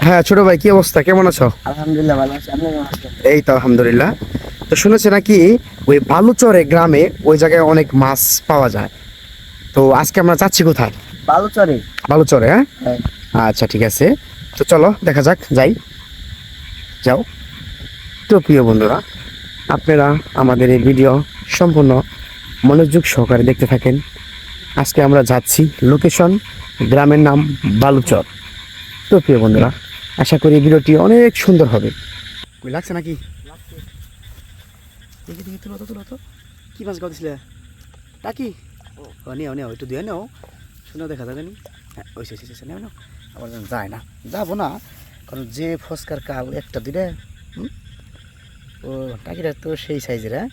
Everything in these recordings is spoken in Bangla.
হ্যাঁ ছোট ভাই, কি অবস্থা, কেমন আছো? আলহামদুলিল্লাহ ভালো আছি। আপনি কেমন আছেন? এই তো আলহামদুলিল্লাহ। তো শুনেছি নাকি ওই বালুচরে গ্রামে ওই জায়গায় অনেক মাছ পাওয়া যায়। তো আজকে আমরা যাচ্ছি কোথায়? বালুচরে। বালুচরে, হ্যাঁ। হ্যাঁ। আচ্ছা ঠিক আছে, তো চলো দেখা যাক, যাই, যাও। তো প্রিয় বন্ধুরা, আপনারা আমাদের এই ভিডিও সম্পূর্ণ মনোযোগ সহকারে দেখতে থাকেন। আজকে আমরা যাচ্ছি, লোকেশন গ্রামের নাম বালুচর। তো প্রিয় বন্ধুরা, আশা করি ভিডিওটি অনেক সুন্দর হবে। কই লাগছে নাকি? দেখি দেখি, তুলো তো তুলো তো, কি মাছ গাওয়া টাকি? ও নেও নেও, একটু দিয়ে নেও, শুনেও দেখা যাবে নি। হ্যাঁ ওই সে নেও নেও, আবার যেন যায় না, যাবো না, কারণ যে ফসকার কাল একটা দুইটা। ও টাকিটা তো সেই সাইজের, হ্যাঁ,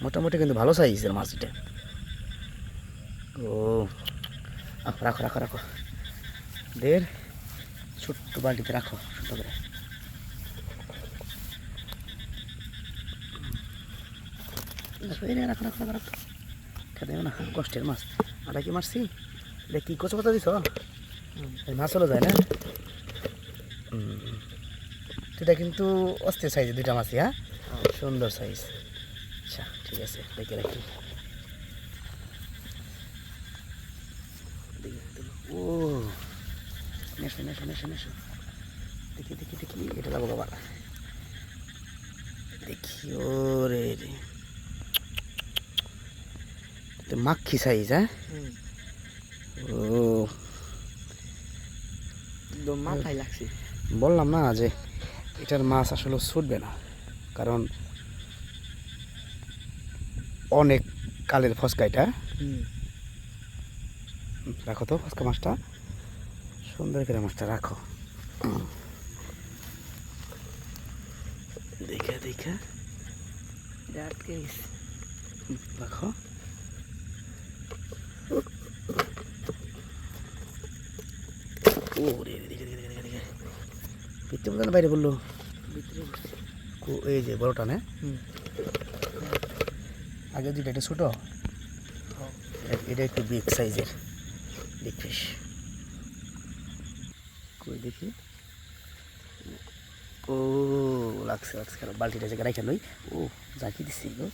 মোটামুটি কিন্তু ভালো সাইজের মাছ এটা। ও রাখো রাখো রাখো, দের ছোট্ট বালতিতে রাখো ছোট্ট করে। রাখো রাখো রাখো রাখো, খেতে না, কষ্টের মাছ। আটা কি মারছি, এটা কি কচু পাতা দিছ? মাছ হলো যায় না। এটা কিন্তু অস্থির সাইজের দুইটা মাছই, হ্যাঁ, সুন্দর সাইজ। আচ্ছা ঠিক আছে, দেখে রাখি। ও নেশো নেশো নেশো নেশো, দেখি দেখি দেখি, এটা লাগো বাবা, দেখি। ও রে রে, মাখি সাইজ, হ্যাঁ। ও মাথায় লাগছে। বললাম না যে এটার মাছ আসলে ছুটবে না, কারণ অনেক কালের ফসকা এটা। রাখো তো ফসকা মাছটা, সুন্দর করে মাছটা রাখো। দেখে দেখে রাখো। ও রে, দেখে দেখে দেখে দেখে, ভিতরে বললো না বাইরে বললো? এই যে বড়টা না, আগে দুইটা, এটা ছোটো, এটা একটু বিগ সাইজের বিগ ফিশ। কই দেখি, ও লাগছে লাগছে, কারণ বালতিটা জায়গায় রাখা নই। ও জাকি দিচ্ছি গো,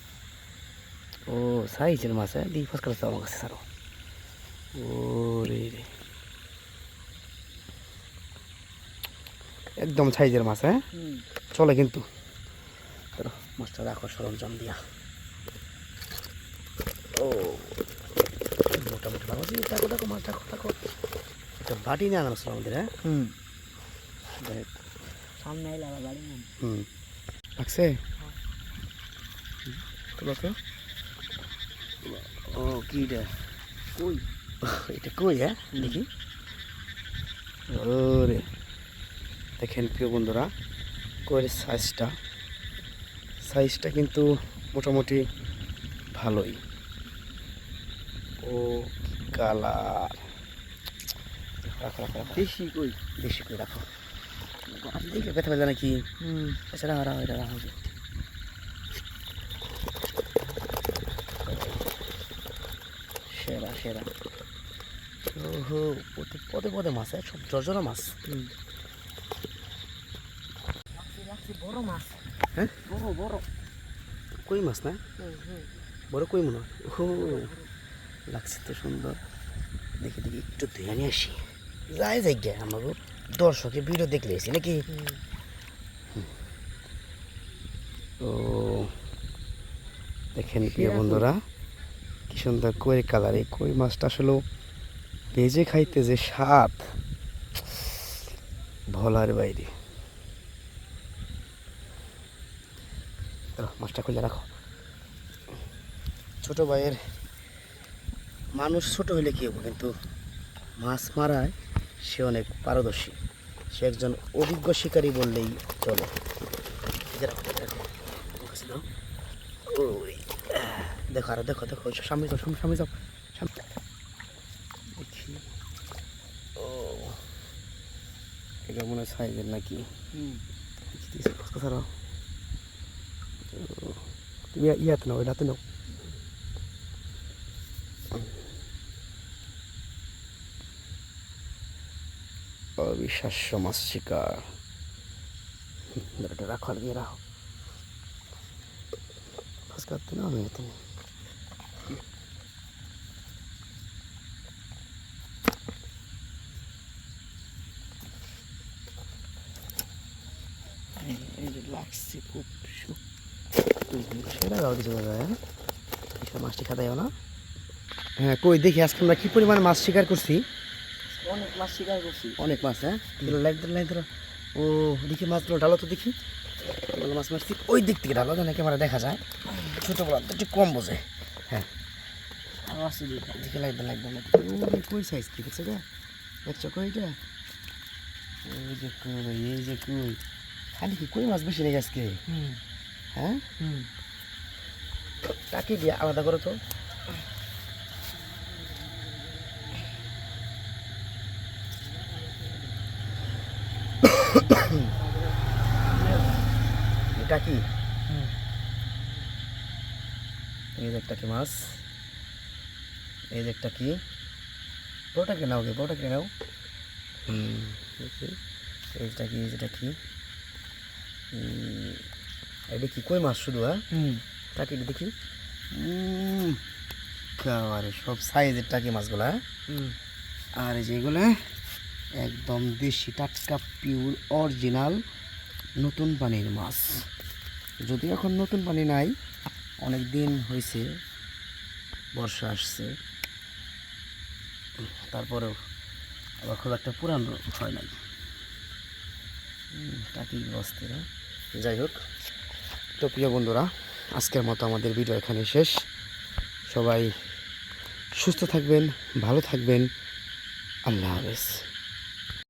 ও সাইজের মাছ, হ্যাঁ, দিই ফসকা আমার কাছে সারো। ও রে রে, একদম সাইজের মাছ, হ্যাঁ, চলে কিন্তু। চলো মাছটা রাখো সরঞ্জাম দিয়া। ও মোটামুটি ভালো আছে, দেখো দেখো মাছ, দেখো দেখো, এটা বাটি নিয়ে আনানো ছিল আমাদের, হ্যাঁ। সামনে এলে আবার বাড়ি নেন। লাগছে তুলো তো। ও কি এটা, কই? এটা কই, হ্যাঁ, দেখি। ওরে দেখেন প্রিয় বন্ধুরা, কইয়ের সাইজটা কিন্তু মোটামুটি ভালোই। ও কালার, রাখো রাখো রাখো, বেশি কই? বেশি করে রাখো, দেখে ব্যথা পেলে নাকি? আচ্ছা রাখো রাখো, এটা রাখো। সেরা সেরা, ওহো, পদে পদে মাছ, সব জর্জরা মাছ। বড় মাছ, হ্যাঁ, বড় বড় কই মাছ না, বড় কই মনে হয়। ও লাগছে তো সুন্দর, দেখি দেখি, একটু ধুয়ে নিয়ে আসি, যাই যাই গে, আমাকে দর্শকের ভিডিও দেখলে এসি নাকি। ও দেখেন প্রিয় বন্ধুরা, কি সুন্দর কই কালার। এই কই মাছটা আসলে ভেজে খাইতে যে স্বাদ, ভোলার বাইরে। মাছটা খুলে রাখো। ছোট ভাইয়ের মানুষ ছোট হইলে কি হবো, কিন্তু মাছ মারায় সে অনেক পারদর্শী, সে একজন অভিজ্ঞ শিকারী বললেই চলে। দেখো আর দেখো দেখো, সামনে যাও সামনে যাও, দেখি। ও এটা মনে হয় সাইজের নাকি, তুমি ইয়াতে নাও, এটাতে নাও। অবিশ্বাস্য মাছ শিকার। এটা রাখো আর দিয়ে রাখো মাছ কাটতে না আমি তুমি এই যে লাগছে খুব সেটা গাও দিতে পারবে হ্যাঁ এইসব মাছটি খাতাইও না। হ্যাঁ কই দেখি আজকে আমরা কি পরিমাণে মাছ শিকার করছি। অনেক মাছ শিকার করছি। অনেক মাছ হ্যাঁ লাইন ধরো। ও দেখি মাছগুলো ঢালো তো দেখি। মাছ মারছি ওই দিক থেকে ঢালো যেন ক্যামেরা দেখা যায়। ছোটো বলা তো একটু কম বোঝে। হ্যাঁ আরো আছে দুইটা। দেখি লাইন কই সাইজ কি দেখছো গা দেখছো কইটা এই যে কই খালি কি কই মাছ বেশি নেই আজকে। হ্যাঁ টাকি দিয়ে আলাদা করো তো। এটা কি এই যে একটা কি মাছ এই যে একটা কি বড়টাকে নাও গে বড়টাকে নাও। এইটা কি যেটা কি এটা কি কই মাছ শুধু হ্যাঁ টাকি দেখি খাবারে সব সাইজের টাকি মাছগুলা হ্যাঁ। আর এই যেগুলো একদম দেশি টাটকা পিওর অরিজিনাল নতুন পানির মাছ। যদি এখন নতুন পানি নাই অনেক দিন হয়েছে বর্ষা আসছে তারপরেও আবার খুব একটা পুরানো হয় নাই টাকি বস্তিরা। যাই হোক তো প্রিয় বন্ধুরা আজকের মতো আমাদের ভিডিও এখানে শেষ। সবাই সুস্থ থাকবেন ভালো থাকবেন আল্লাহ হাফেজ।